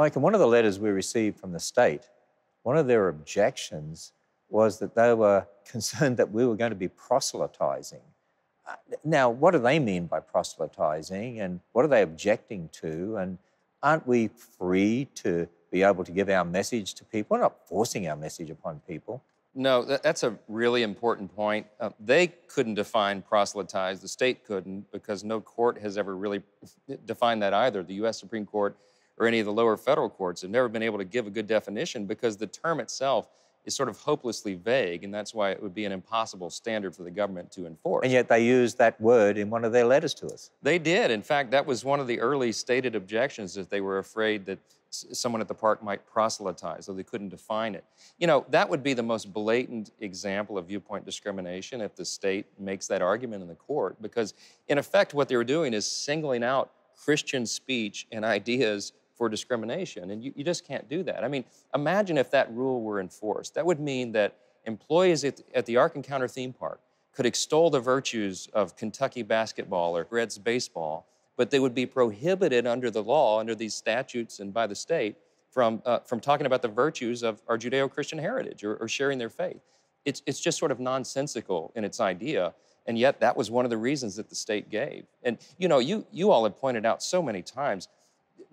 Mike, in one of the letters we received from the state, one of their objections was that they were concerned that we were going to be proselytizing. Now, what do they mean by proselytizing, and what are they objecting to? And aren't we free to be able to give our message to people? We're not forcing our message upon people. No, that's a really important point. They couldn't define proselytize. The state couldn't, because no court has ever really defined that either. The U.S. Supreme Court or any of the lower federal courts have never been able to give a good definition, because the term itself is sort of hopelessly vague, and that's why it would be an impossible standard for the government to enforce. And yet they used that word in one of their letters to us. They did. In fact, that was one of the early stated objections, that they were afraid that someone at the park might proselytize, so they couldn't define it. You know, that would be the most blatant example of viewpoint discrimination if the state makes that argument in the court, because in effect what they were doing is singling out Christian speech and ideas for discrimination, and you just can't do that. I mean, imagine if that rule were enforced. That would mean that employees at the Ark Encounter theme park could extol the virtues of Kentucky basketball or Reds baseball, but they would be prohibited under the law, under these statutes and by the state, from talking about the virtues of our Judeo-Christian heritage or sharing their faith. It's just sort of nonsensical in its idea, and yet that was one of the reasons that the state gave. And you know, you all have pointed out so many times,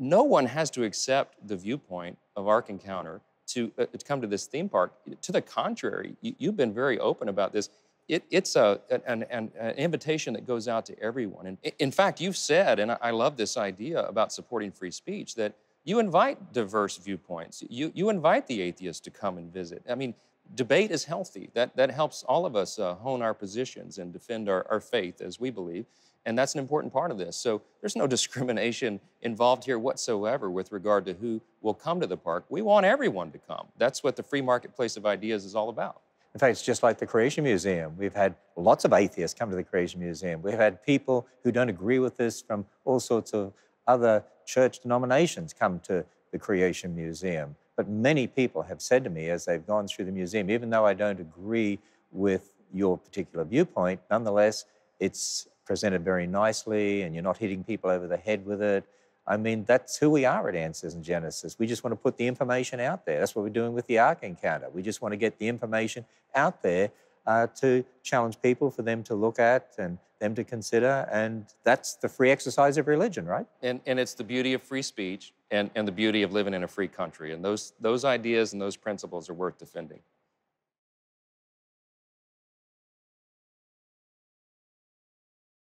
no one has to accept the viewpoint of Ark Encounter to come to this theme park. To the contrary, you've been very open about this. It's an invitation that goes out to everyone. And in fact, you've said, and I love this idea about supporting free speech, that you invite diverse viewpoints. You invite the atheists to come and visit. I mean, debate is healthy. That helps all of us hone our positions and defend our faith as we believe. And that's an important part of this. So there's no discrimination involved here whatsoever with regard to who will come to the park. We want everyone to come. That's what the free marketplace of ideas is all about. In fact, it's just like the Creation Museum. We've had lots of atheists come to the Creation Museum. We've had people who don't agree with this from all sorts of other church denominations come to the Creation Museum. But many people have said to me as they've gone through the museum, even though I don't agree with your particular viewpoint, nonetheless, it's presented very nicely and you're not hitting people over the head with it. I mean, that's who we are at Answers in Genesis. We just want to put the information out there. That's what we're doing with the Ark Encounter. We just want to get the information out there to challenge people, for them to look at and them to consider. And that's the free exercise of religion, right? And it's the beauty of free speech and the beauty of living in a free country. And those ideas and those principles are worth defending.